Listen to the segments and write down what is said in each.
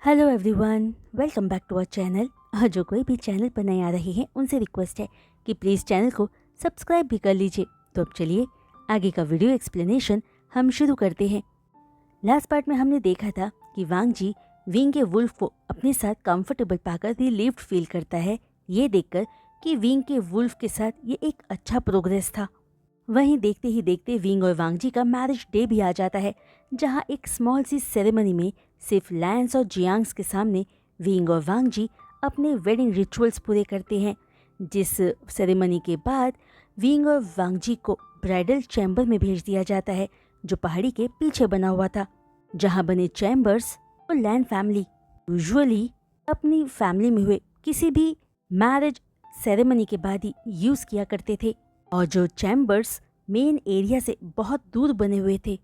Hello everyone, welcome back to our channel. और जो कोई भी चैनल पर नए आ रहे हैं उनसे रिक्वेस्ट है कि प्लीज़ चैनल को सब्सक्राइब भी कर लीजिए। तो अब चलिए आगे का वीडियो एक्सप्लेनेशन हम शुरू करते हैं। लास्ट पार्ट में हमने देखा था कि वांग जी विंग के वुल्फ को अपने साथ कंफर्टेबल पाकर रिलीव्ड फील करता है, ये देखकर कि विंग के वुल्फ के साथ ये एक अच्छा प्रोग्रेस था। वहीं देखते ही देखते विंग और वांग जी का मैरिज डे भी आ जाता है, जहां एक स्मॉल सी सेरेमनी में सिर्फ लैंस और जियांग्स के सामने विंग और वांग जी अपने वेडिंग रिचुअल्स पूरे करते हैं। जिस सेरेमनी के बाद विंग और वांग जी को ब्राइडल चैम्बर में भेज दिया जाता है, जो पहाड़ी के पीछे बना हुआ था, जहां बने चैम्बर्स और लैन फैमिली यूजुअली अपनी फैमिली में हुए किसी भी मैरिज सेरेमनी के बाद ही यूज़ किया करते थे, और जो चैम्बर्स मेन एरिया से बहुत दूर बने हुए थे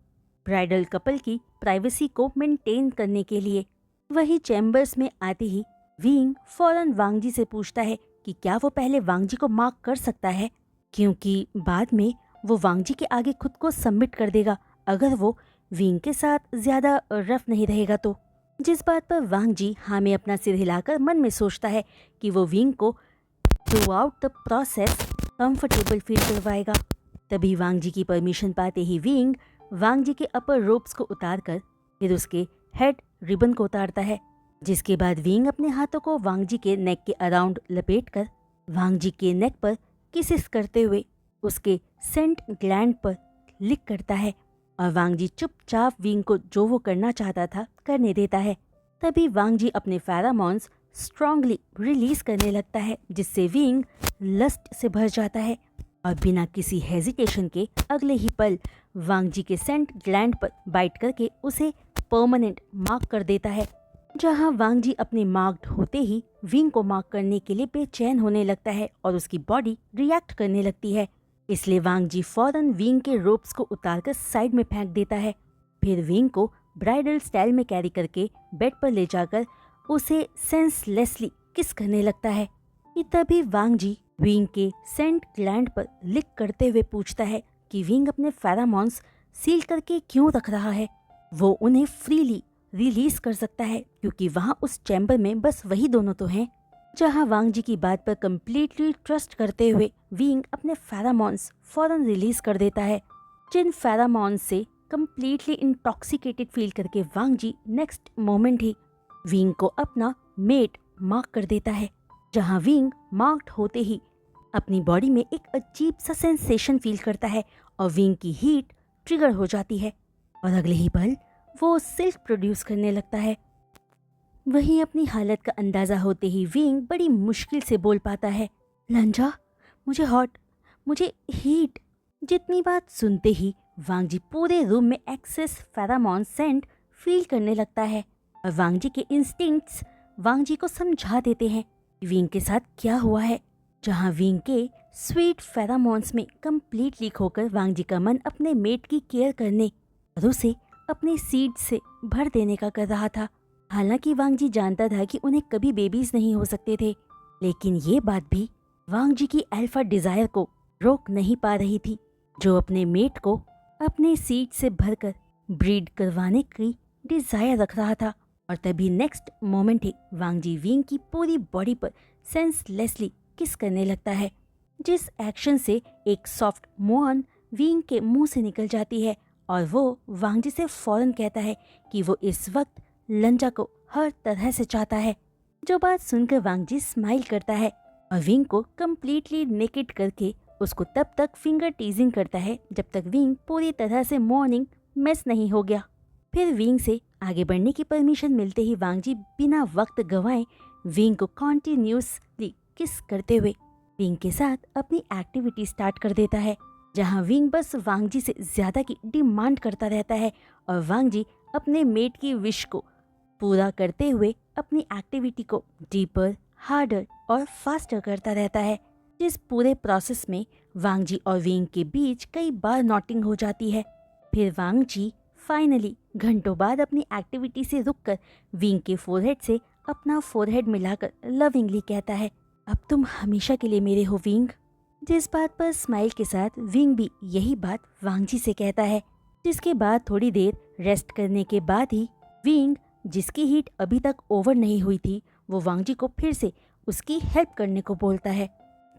ब्राइडल कपल की प्राइवेसी को मेंटेन करने के लिए। वही चैम्बर्स में आते ही विंग फौरन वांग जी से पूछता है कि क्या वो पहले वांग जी को मार्क कर सकता है, क्योंकि बाद में वो वांग जी के आगे खुद को सबमिट कर देगा अगर वो विंग के साथ ज़्यादा रफ नहीं रहेगा तो। जिस बात पर वांग जी हाँ में अपना सिर हिलाकर मन में सोचता है कि वो विंग को through out the process comfortable feel करवाएगा। तभी वांग जी की परमिशन पाते ही विंग वांग जी के अपर रोब्स को उतारकर फिर उसके हेड रिबन को उतारता है, जिसके बाद विंग अपने हाथों को वांग जी के नेक के अराउंड लपेटकर वांग जी के नेक पर किसिस करते हुए उसके सेंट ग्लैंड पर लिक करता है, और वांग जी चुपचाप विंग को जो वो करना चाहता था करने देता है। तभी वांग जी अपने फेरामॉन्स स्ट्रांगली रिलीज करने लगता है, जिससे विंग लस्ट से भर जाता है और बिना किसी हेजिटेशन के अगले ही पल वांग जी के सेंट ग्लैंड पर बाइट करके उसे परमानेंट मार्क कर देता है। जहां वांग जी अपने मार्क्ड होते ही विंग को मार्क करने के लिए बेचैन होने लगता है और उसकी बॉडी रिएक्ट करने लगती है, इसलिए वांग जी फौरन विंग के रोप्स को उतारकर साइड में फेंक देता है। फिर विंग को ब्राइडल स्टाइल में कैरी करके बेड पर ले जाकर उसे सेंसलेसली किस करने लगता है। तभी वांग जी विंग के सेंट ग्लैंड पर लिक करते हुए पूछता है कि विंग अपने फेरामॉन्स सील करके क्यों रख रहा है। वो उन्हें फ्रीली रिलीज कर सकता है क्योंकि वहां उस चैम्बर में बस वही दोनों तो हैं। जहां वांग जी की बात पर कंप्लीटली ट्रस्ट करते हुए विंग अपने फेरामॉन्स फौरन रिलीज कर देता है, जिन फेरामॉन्स से कंप्लीटली इंटॉक्सिकेटेड फील करके वांग जी नेक्स्ट मोमेंट ही विंग को अपना मेट मार्क कर देता है। जहां विंग मार्क्ड होते ही अपनी बॉडी में एक अजीब सा सेंसेशन फील करता है और विंग की हीट ट्रिगर हो जाती है, और अगले ही पल वो सिल्क प्रोड्यूस करने लगता है। वहीं अपनी हालत का अंदाज़ा होते ही विंग बड़ी मुश्किल से बोल पाता है, लंजा, मुझे हॉट, मुझे हीट। जितनी बात सुनते ही वांग जी पूरे रूम में एक्सेस फेरामॉन सेंट फील करने लगता है, और वांग जी के इंस्टिंक्ट्स वांग जी को समझा देते हैं कि विंग के साथ क्या हुआ है। जहां विंग के स्वीट फेरामॉन्स में कंप्लीटली खोकर वांग जी का मन अपने मेट की केयर करने और उसे अपने सीड से भर देने का कर रहा था। हालांकि वांग जी जानता था कि उन्हें कभी बेबीज नहीं हो सकते थे, लेकिन ये बात भी वांग जी की अल्फा डिजायर को रोक नहीं पा रही थी, जो अपने मेट को अपने सीड से भरकर ब्रीड करवाने की डिजायर रख रहा था। और तभी नेक्स्ट मोमेंट ही वांग जी विंग की पूरी बॉडी पर सेंसलेसली किस करने लगता है, जिस एक्शन से एक सॉफ्ट मोहन विंग के मुंह से निकल जाती है, और वो वांग जी से फौरन कहता है कि वो इस वक्त लंजा को हर तरह से चाहता है। जो बात सुनकर वांग जी स्माइल करता है और विंग को कंप्लीटली नेकेड करके उसको तब तक फिंगर टीजिंग करता है जब तक विंग पूरी तरह से मॉर्निंग मेस नहीं हो गया। फिर विंग से आगे बढ़ने की परमिशन मिलते ही वांग जी बिना वक्त गंवाए विंग को कॉन्टिन्यूसली किस करते हुए विंग के साथ अपनी एक्टिविटी स्टार्ट कर देता है, जहां विंग बस वांग जी से ज्यादा की डिमांड करता रहता है, और वांग जी अपने मेट की विश को पूरा करते हुए अपनी एक्टिविटी को डीपर, हार्डर और फास्टर करता रहता है। जिस पूरे प्रोसेस में वांग जी और विंग के बीच कई बार नॉटिंग हो जाती है। फिर वांग जी फाइनली घंटों बाद अपनी एक्टिविटी से रुककर विंग के फोरहेड से अपना फोरहेड मिलाकर लविंगली कहता है, अब तुम हमेशा के लिए मेरे हो विंग। जिस बात पर स्माइल के साथ विंग भी यही बात वांग जी से कहता है, जिसके बाद थोड़ी देर रेस्ट करने के बाद ही विंग जिसकी हीट अभी तक ओवर नहीं हुई थी, वो वांग जी को फिर से उसकी हेल्प करने को बोलता है,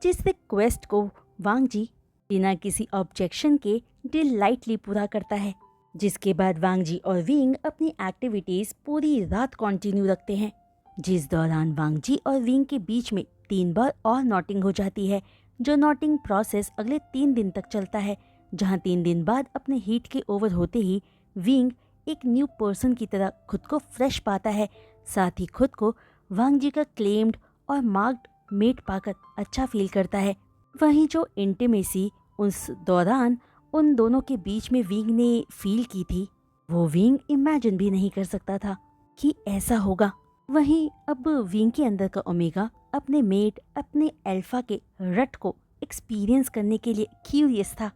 जिस रिक्वेस्ट को वांग जी बिना किसी ऑब्जेक्शन के डिलाइटली पूरा करता है। जिसके बाद वांग जी और विंग अपनी एक्टिविटीज पूरी रात कंटिन्यू रखते हैं, जिस दौरान वांग जी और विंग के बीच में 3 बार और नोटिंग हो जाती है, जो नोटिंग प्रोसेस अगले 3 दिन तक चलता है, जहां 3 दिन बाद अपने हीट के ओवर होते ही विंग एक न्यू पर्सन की तरह खुद को फ्रेश पाता है, साथ ही खुद को वांग जी का क्लेम्ड और मार्क्ड मेट पाकर अच्छा फील करता है। वहीं जो इंटीमेसी उस दौरान उन दोनों के बीच में विंग ने फील की थी, वो विंग इमेजिन भी नहीं कर सकता था कि ऐसा होगा। वहीं अब विंग के अंदर का ओमेगा अपने मेट, अपने अल्फा के रट को एक्सपीरियंस करने के लिए क्यूरियस था।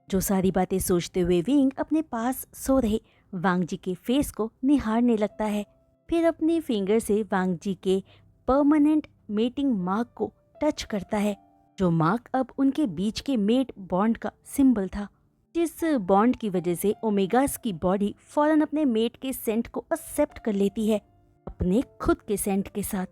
जो सारी बातें सोचते हुए विंग अपने पास सो रहे वांग जी के फेस को निहारने लगता है, फिर अपनी फिंगर से वांग जी के परमानेंट मेटिंग मार्क को टच करता है, जो मार्क अब उनके बीच के मेट बॉन्ड का सिंबल था, जिस बॉन्ड की वजह से ओमेगास की बॉडी फौरन अपने मेट के सेंट को एक्सेप्ट कर लेती है अपने खुद के सेंट के साथ,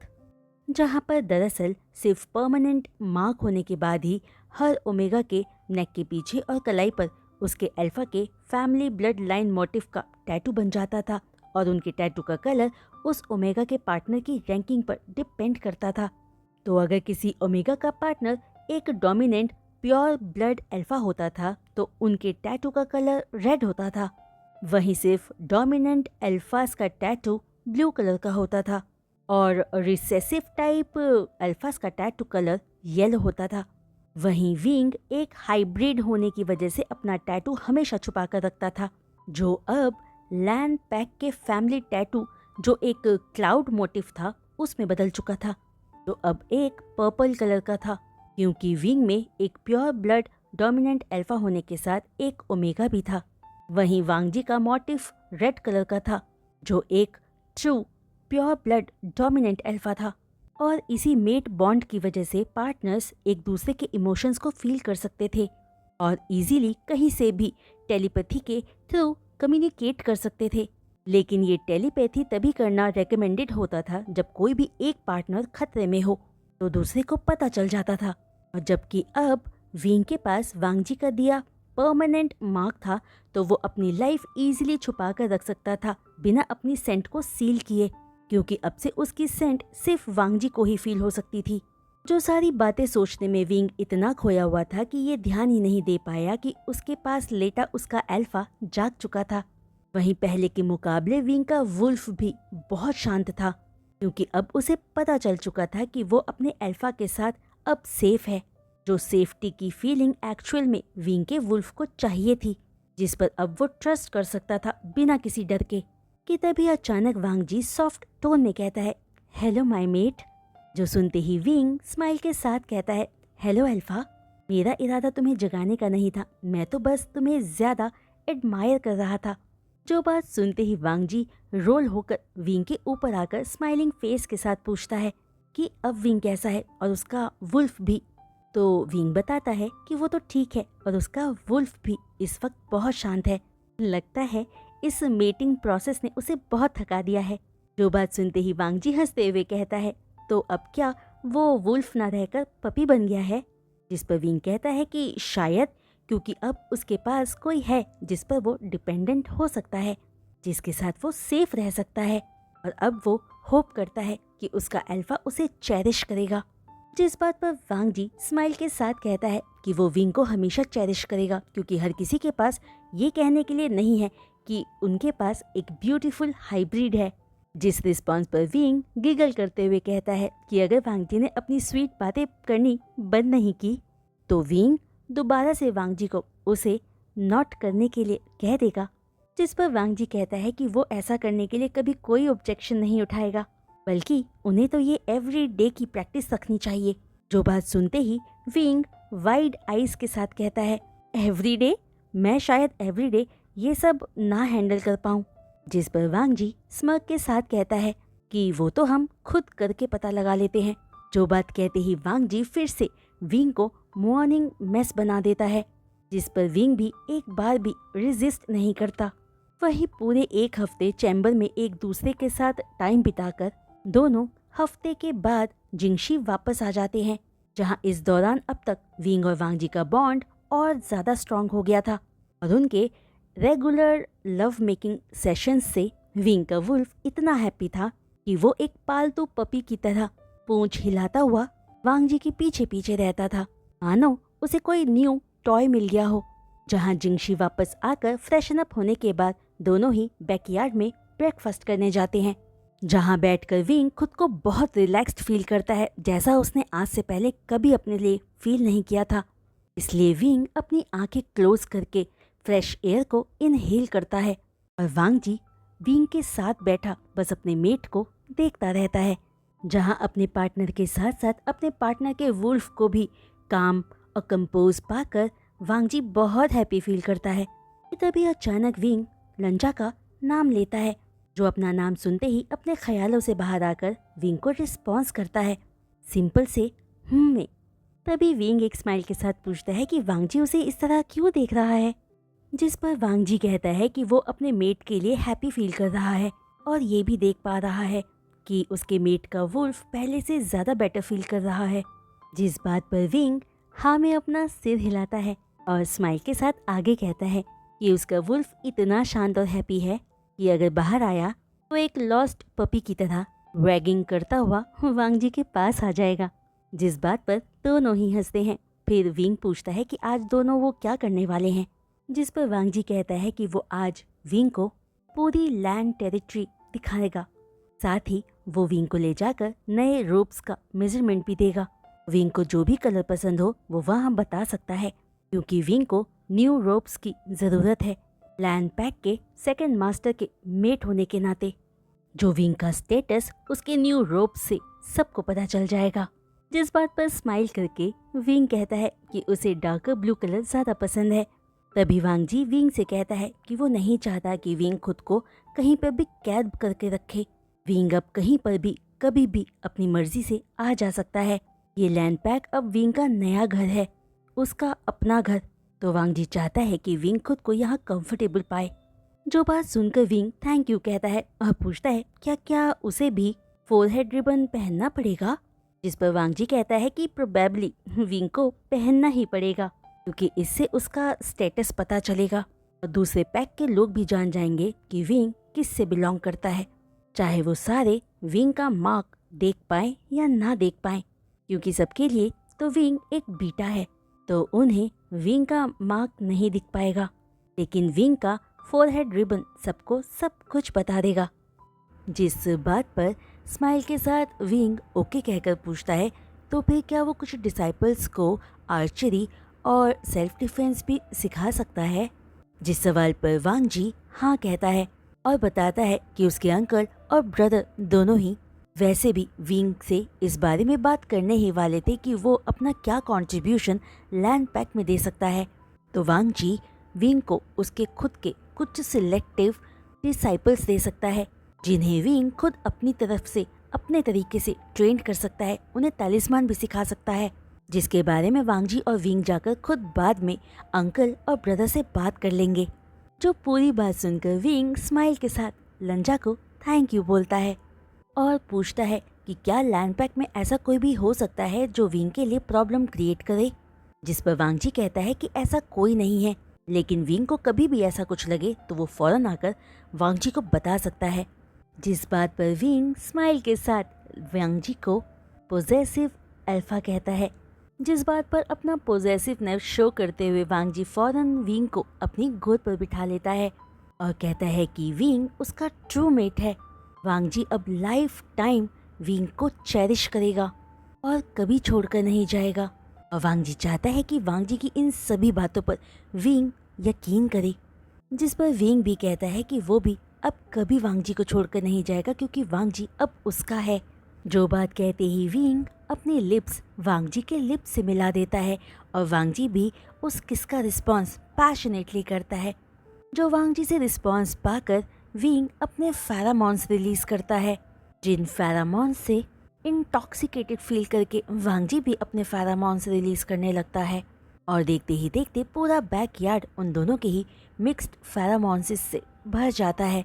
जहां पर दरअसल सिर्फ परमानेंट मार्क होने के बाद ही हर ओमेगा के नेक के पीछे और कलाई पर उसके अल्फा के फैमिली ब्लड लाइन मोटिव का टैटू बन जाता था, और उनके टैटू का कलर उस ओमेगा के पार्टनर की रैंकिंग पर डिपेंड करता था। तो अगर किसी ओमेगा का पार्टनर एक डोमिनेंट प्योर ब्लड अल्फा होता था तो उनके टैटू का कलर रेड होता था, वहीं सिर्फ डोमिनेंट अल्फास का टैटू ब्लू कलर का होता था और रिसेसिव टाइप अल्फास का टैटू कलर येलो होता था। वहीं विंग एक हाइब्रिड होने की वजह से अपना टैटू हमेशा छुपा कर रखता था, जो अब लैंड पैक के फैमिली टैटू जो एक क्लाउड मोटिव था उसमें बदल चुका था, जो अब एक पर्पल कलर का था, क्योंकि विंग में एक प्योर ब्लड डोमिनेंट अल्फा होने के साथ एक ओमेगा भी था। वहीं वांग जी का मोटिव रेड कलर का था, जो एक true pure blood dominant alpha था, और इसी मेट बॉन्ड की वजह से पार्टनर्स एक दूसरे के इमोशंस को फील कर सकते थे और इजीली कहीं से भी टेलीपैथी के थ्रू कम्युनिकेट कर सकते थे। लेकिन ये टेलीपैथी तभी करना रेकमेंडेड होता था जब कोई भी एक पार्टनर खतरे में हो, तो दूसरे को पता चल जाता था। और जबकि अब विंग के पास वांग जी का दिया परमानेंट मार्क था, तो वो अपनी लाइफ इजीली छुपा कर रख सकता था बिना अपनी सेंट को सील किए, क्योंकि अब से उसकी सेंट सिर्फ वांग जी को ही फील हो सकती थी। जो सारी बातें सोचने में विंग इतना खोया हुआ था कि ये ध्यान ही नहीं दे पाया कि उसके पास लेटा उसका अल्फा जाग चुका था। वहीं पहले के मुकाबले विंग का वुल्फ भी बहुत शांत था, क्योंकि अब उसे पता चल चुका था कि वो अपने अल्फा के साथ अब सेफ है। जो सेफ्टी की फीलिंग एक्चुअल में विंग के वुल्फ को चाहिए थी, जिस पर अब वो ट्रस्ट कर सकता था बिना किसी डर के। कि तभी अचानक वांग जी सॉफ्ट टोन में कहता है, हेलो माय मेट। जो सुनते ही विंग स्माइल के साथ कहता है, हेलो अल्फा, मेरा इरादा तुम्हें जगाने का नहीं था, मैं तो बस तुम्हें ज्यादा एडमायर कर रहा था। जो बात सुनते ही वांग जी रोल होकर विंग के ऊपर आकर स्माइलिंग फेस के साथ पूछता है कि अब विंग कैसा है और उसका वुल्फ भी। तो विंग बताता है कि वो तो ठीक है और उसका वुल्फ भी इस वक्त बहुत शांत है। लगता है इस मेटिंग प्रोसेस ने उसे बहुत थका दिया है। जो बात सुनते ही वांग जी हंसते हुए कहता है, तो अब क्या वो वुल्फ ना रहकर पपी बन गया है? जिस पर विंग कहता है कि शायद, क्योंकि अब उसके पास कोई है जिस पर वो डिपेंडेंट हो सकता है, जिसके साथ वो सेफ रह सकता है, और अब वो होप करता है कि उसका अल्फा उसे चेरिश करेगा। जिस बात पर वांग जी स्माइल के साथ कहता है कि वो विंग को हमेशा चेरिश करेगा, क्योंकि हर किसी के पास ये कहने के लिए नहीं है कि उनके पास एक ब्यूटीफुल हाइब्रिड है। जिस रिस्पॉन्स पर विंग गिगल करते हुए कहता है कि अगर वांग जी ने अपनी स्वीट बातें करनी बंद नहीं की तो विंग दोबारा से वांग जी को उसे नॉट करने के लिए कह देगा। जिस पर वांग जी कहता है कि वो ऐसा करने के लिए कभी कोई ऑब्जेक्शन नहीं उठाएगा, बल्कि उन्हें तो ये एवरी डे की प्रैक्टिस रखनी चाहिए। जो बात सुनते ही विंग वाइड आईज के साथ कहता है, एवरी डे? मैं शायद एवरी डे ये सब ना हैंडल कर पाऊँ। जिस पर वांग जी स्मर्क के साथ कहता है कि वो तो हम खुद करके पता लगा लेते हैं। जो बात कहते ही वांग जी फिर से विंग को मॉर्निंग मेस बना देता है, जिस पर विंग भी एक बार भी रेजिस्ट नहीं करता। वही पूरे एक हफ्ते चैम्बर में एक दूसरे के साथ टाइम बिताकर दोनों हफ्ते के बाद जिंगशी वापस आ जाते हैं, जहां इस दौरान अब तक विंग और वांग जी का बॉन्ड और ज़्यादा स्ट्रांग हो गया था और उनके रेगुलर लव मेकिंग सेशंस से विंग का वुल्फ इतना हैप्पी था कि वो एक पालतू पपी की तरह पूंछ हिलाता हुआ वांग जी के पीछे पीछे रहता था, मानो उसे कोई न्यू टॉय मिल गया हो। जहां जिंगशी वापस आकर फ्रेशन अप होने के बाद दोनों ही बैकयार्ड में ब्रेकफास्ट करने जाते हैं, जहां बैठकर विंग खुद को बहुत रिलैक्स्ड फील करता है, जैसा उसने आज से पहले कभी अपने लिए फील नहीं किया था। इसलिए विंग अपनी आंखें क्लोज करके फ्रेश एयर को इनहेल करता है और वांग जी विंग के साथ बैठा बस अपने मेट को देखता रहता है, जहां अपने पार्टनर के साथ साथ अपने पार्टनर के वुल्फ को भी काम और कंपोज पाकर वांग जी बहुत हैप्पी फील करता है। तभी अचानक विंग लंजा का नाम लेता है, जो अपना नाम सुनते ही अपने ख्यालों से बाहर आकर विंग को रिस्पॉन्स करता है सिंपल से में। तभी विंग एक स्माइल के साथ पूछता है कि वांग जी उसे इस तरह क्यों देख रहा है, जिस पर वांग जी कहता है कि वो अपने मेट के लिए हैप्पी फील कर रहा है और ये भी देख पा रहा है कि उसके मेट का वुल्फ पहले से ज़्यादा बेटर फील कर रहा है। जिस बात पर विंग हाँ में अपना सिर हिलाता है और स्माइल के साथ आगे कहता है कि उसका वुल्फ इतना शांत और हैप्पी है कि अगर बाहर आया तो एक लॉस्ट पपी की तरह वैगिंग करता हुआ वांग जी के पास आ जाएगा। जिस बात पर दोनों ही हंसते हैं। फिर विंग पूछता है कि आज दोनों वो क्या करने वाले हैं, जिस पर वांग जी कहता है कि वो आज विंग को पूरी लैंड टेरिटरी दिखाएगा, साथ ही वो विंग को ले जाकर नए रोप्स का मेजरमेंट भी देगा। विंग को जो भी कलर पसंद हो वो वहाँ बता सकता है, क्योंकि विंग को न्यू रोप्स की ज़रूरत है लैंड पैक के सेकंड मास्टर के मेट होने के नाते। जो विंग का स्टेटस उसके न्यू रोप्स से सबको पता चल जाएगा। जिस बात पर स्माइल करके विंग कहता है कि उसे डार्कर ब्लू कलर ज़्यादा पसंद है। तभी वांग जी विंग से कहता है कि वो नहीं चाहता कि विंग खुद को कहीं पर भी कैद करके रखे। विंग अब कहीं पर भी कभी भी अपनी मर्जी से आ जा सकता है। ये लैंड पैक अब विंग का नया घर है, उसका अपना घर। तो वांग जी चाहता है कि विंग खुद को यहाँ कंफर्टेबल पाए। जो बात सुनकर विंग थैंक यू कहता है और पूछता है क्या क्या उसे भी फोरहेड रिबन पहनना पड़ेगा, जिस पर वांग जी कहता है कि प्रोबेबली विंग को पहनना ही पड़ेगा, क्योंकि इससे उसका स्टेटस पता चलेगा और दूसरे पैक के लोग भी जान जाएंगे कि विंग किस से बिलोंग करता है, चाहे वो सारे विंग का मार्क देख पाए या ना देख पाए, क्योंकि सबके लिए तो विंग एक बीटा है, तो उन्हें विंग का मार्क नहीं दिख पाएगा, लेकिन विंग का फोरहेड रिबन सबको सब कुछ बता देगा। जिस बात पर स्माइल के साथ विंग ओके कहकर पूछता है तो फिर क्या वो कुछ डिसाइपल्स को आर्चरी और सेल्फ डिफेंस भी सिखा सकता है, जिस सवाल पर वांग जी हाँ कहता है और बताता है कि उसके अंकल और ब्रदर दोनों ही वैसे भी विंग से इस बारे में बात करने ही वाले थे कि वो अपना क्या कंट्रीब्यूशन लैंड पैक में दे सकता है। तो वांग जी विंग को उसके खुद के कुछ सिलेक्टिव डिसाइपल्स दे सकता है, जिन्हें विंग खुद अपनी तरफ से अपने तरीके से ट्रेन कर सकता है, उन्हें तालिस्मान भी सिखा सकता है, जिसके बारे में वांग जी और विंग जाकर खुद बाद में अंकल और ब्रदर से बात कर लेंगे। जो पूरी बात सुनकर विंग स्माइल के साथ लंजा को थैंक यू बोलता है और पूछता है कि क्या लैंड पैक में ऐसा कोई भी हो सकता है जो विंग के लिए प्रॉब्लम क्रिएट करे, जिस पर वांग जी कहता है कि ऐसा कोई नहीं है, लेकिन विंग को कभी भी ऐसा कुछ लगे तो वो फौरन आकर वांग जी को बता सकता है। जिस बात पर विंग स्माइल के साथ वांग जी को पोजेसिव अल्फा कहता है, जिस बात पर अपना पोजेसिवनेस शो करते हुए वांग जी फौरन विंग को अपनी गोद पर बिठा लेता है और कहता है कि विंग उसका ट्रू मेट है। वांग जी अब लाइफ टाइम विंग को चेरिश करेगा और कभी छोड़कर नहीं जाएगा, और वांग जी चाहता है कि वांग जी की इन सभी बातों पर विंग यकीन करे, जिस पर विंग भी कहता है कि वो भी अब कभी वांग जी को छोड़कर नहीं जाएगा, क्योंकि वांग जी अब उसका है। जो बात कहते ही विंग अपने लिप्स वांग जी के लिप्स से मिला देता है और वांग जी भी उस किस का रिस्पॉन्स पैशनेटली करता है। जो वांग जी से रिस्पॉन्स पाकर विंग अपने फेरामॉन्स रिलीज करता है, जिन फेरामॉन्स से इंटॉक्सिकेटेड फील करके वांग जी भी अपने फेरामॉन्स रिलीज करने लगता है और देखते ही देखते पूरा बैकयार्ड उन दोनों के ही मिक्स्ड फेरामॉन्स से भर जाता है,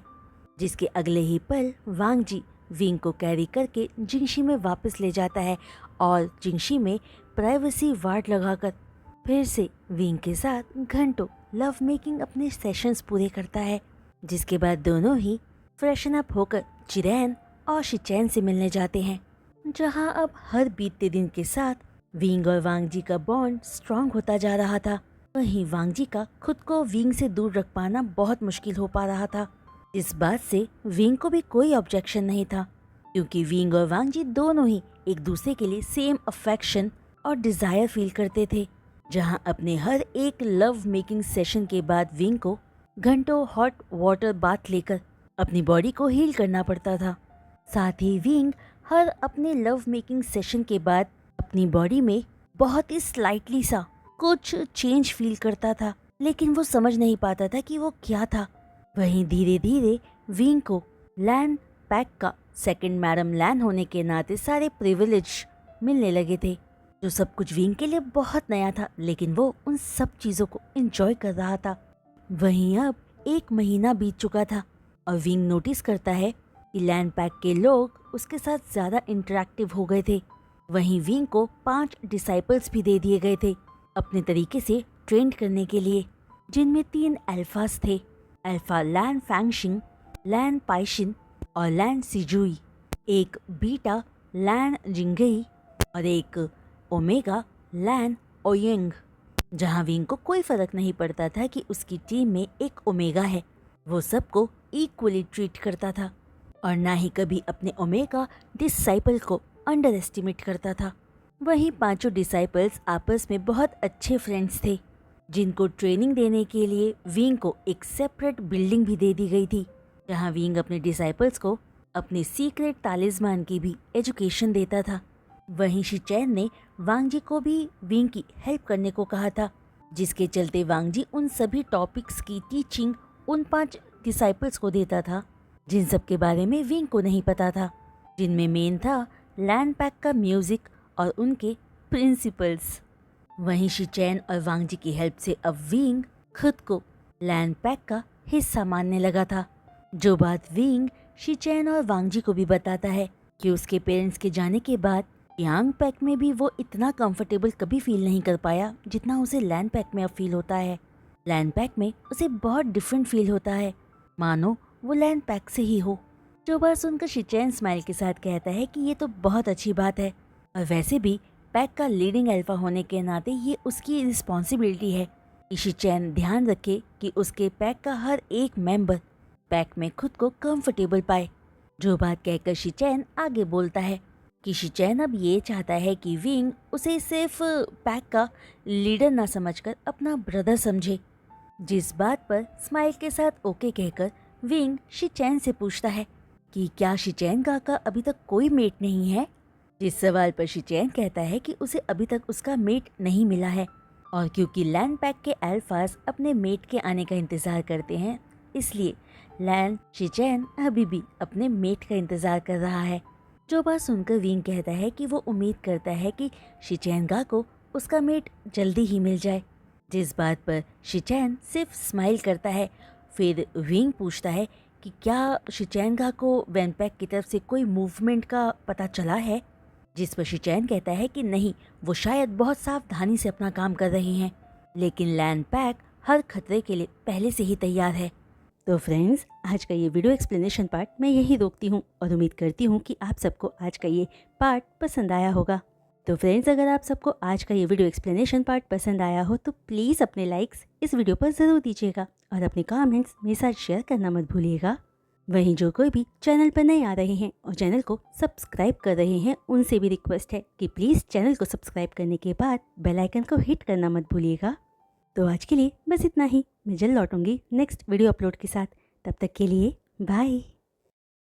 जिसके अगले ही पल वांग जी विंग को कैरी करके जिंगशी में वापस ले जाता है और जिंगशी में प्राइवेसी वार्ड लगाकर फिर से विंग के साथ घंटों लव मेकिंग अपने सेशंस पूरे करता है। जिसके बाद दोनों ही फ्रेशन अप होकर चिरैन और शिचैन से मिलने जाते हैं, जहां अब हर बीतते दिन के साथ विंग और वांग जी का बॉन्ड स्ट्रांग होता जा रहा था। वहीं वांग जी का खुद को विंग से दूर रख पाना बहुत मुश्किल हो पा रहा था। इस बात से विंग को भी कोई ऑब्जेक्शन नहीं था, क्योंकि विंग और वांग जी दोनों ही एक दूसरे के लिए सेम अफेक्शन और डिजायर फील करते थे। जहां अपने हर एक लव मेकिंग सेशन के बाद विंग को घंटों हॉट वाटर बाथ लेकर अपनी बॉडी को हील करना पड़ता था। साथ ही विंग हर अपने लव मेकिंग सेशन के बाद अपनी बॉडी में बहुत ही स्लाइटली सा कुछ चेंज फील करता था, लेकिन वो समझ नहीं पाता था कि वो क्या था। वहीं धीरे धीरे विंग को लैन पैक का सेकंड मैडम लैन होने के नाते सारे प्रिविलेज मिलने लगे थे, जो सब कुछ विंग के लिए बहुत नया था, लेकिन वो उन सब चीज़ों को एंजॉय कर रहा था। वहीं अब 1 महीना बीत चुका था और विंग नोटिस करता है कि लैन पैक के लोग उसके साथ ज़्यादा इंटरेक्टिव हो गए थे। वहीं विंग को 5 डिसाइपल्स भी दे दिए गए थे अपने तरीके से ट्रेंड करने के लिए, जिनमें 3 अल्फास थे, अल्फा लैन फैंगशिंग, लैन पाइशिन और लैन सिजुई, एक बीटा लैन जिंगई और एक ओमेगा लैन ओयंग। जहां विंग को कोई फर्क नहीं पड़ता था कि उसकी टीम में एक ओमेगा है, वो सबको इक्वली ट्रीट करता था और ना ही कभी अपने ओमेगा डिसाइपल को अंडर एस्टिमेट करता था। वहीं 5 डिसाइपल्स आपस में बहुत अच्छे फ्रेंड्स थे, जिनको ट्रेनिंग देने के लिए विंग को एक सेपरेट बिल्डिंग भी दे दी गई थी, जहां विंग अपने डिसाइपल्स को अपने सीक्रेट तालिस्मान की भी एजुकेशन देता था। वहीं शिचैन ने वांग जी को भी विंग की हेल्प करने को कहा था, जिसके चलते वांग जी उन सभी टॉपिक्स की टीचिंग उन 5 डिसाइपल्स को देता था, जिन सब के बारे में विंग को नहीं पता था, जिनमें मेन था लैन पैक का म्यूजिक और उनके प्रिंसिपल्स। वहीं शिचैन और वांग जी की हेल्प से अब विंग खुद को लैन पैक का हिस्सा मानने लगा था, जो बात विंग शिचैन और वांग जी को भी बताता है कि उसके पेरेंट्स के जाने के बाद यांग पैक में भी वो इतना कंफर्टेबल कभी फील नहीं कर पाया जितना उसे लैन पैक में अब फील होता है। लैन पैक में उसे बहुत डिफरेंट फील होता है, मानो वो लैन पैक से ही हो। जो बात सुनकर शिचैन स्माइल के साथ कहता है कि ये तो बहुत अच्छी बात है, और वैसे भी पैक का लीडिंग अल्फा होने के नाते ये उसकी रिस्पॉन्सिबिलिटी है कि शिचैन ध्यान रखे कि उसके पैक का हर एक मेंबर पैक में खुद को कंफर्टेबल पाए। जो बात कहकर शिचैन आगे बोलता है कि शिचैन अब ये चाहता है कि विंग उसे सिर्फ पैक का लीडर ना समझकर अपना ब्रदर समझे। जिस बात पर स्माइल के साथ ओके कहकर विंग शिचैन से पूछता है कि क्या शिचैन का अभी तक कोई मेट नहीं है, जिस सवाल पर शिचैन कहता है कि उसे अभी तक उसका मेट नहीं मिला है, और क्योंकि लैन पैक के अल्फास अपने मेट के आने का इंतज़ार करते हैं, इसलिए लैन शिचैन अभी भी अपने मेट का इंतज़ार कर रहा है। जो बात सुनकर विंग कहता है कि वो उम्मीद करता है कि शिचैन को उसका मेट जल्दी ही मिल जाए, जिस बात पर शिचैन सिर्फ स्माइल करता है। फिर विंग पूछता है कि क्या शिचैन को वैनपैक की तरफ से कोई मूवमेंट का पता चला है, जिस पर शिचैन कहता है कि नहीं, वो शायद बहुत सावधानी से अपना काम कर रहे हैं, लेकिन लैन पैक हर खतरे के लिए पहले से ही तैयार है। तो फ्रेंड्स, आज का ये वीडियो एक्सप्लेनेशन पार्ट मैं यही रोकती हूँ और उम्मीद करती हूँ कि आप सबको आज का ये पार्ट पसंद आया होगा। तो फ्रेंड्स, अगर आप सबको आज का ये वीडियो एक्सप्लेनेशन पार्ट पसंद आया हो तो प्लीज़ अपने लाइक्स इस वीडियो पर ज़रूर दीजिएगा और अपने कमेंट्स मेरे साथ शेयर करना मत भूलिएगा। वहीं जो कोई भी चैनल पर नए आ रहे हैं और चैनल को सब्सक्राइब कर रहे हैं, उनसे भी रिक्वेस्ट है कि प्लीज़ चैनल को सब्सक्राइब करने के बाद बेल आइकन को हिट करना मत भूलिएगा। तो आज के लिए बस इतना ही। मैं जल्द लौटूंगी नेक्स्ट वीडियो अपलोड के साथ। तब तक के लिए बाय।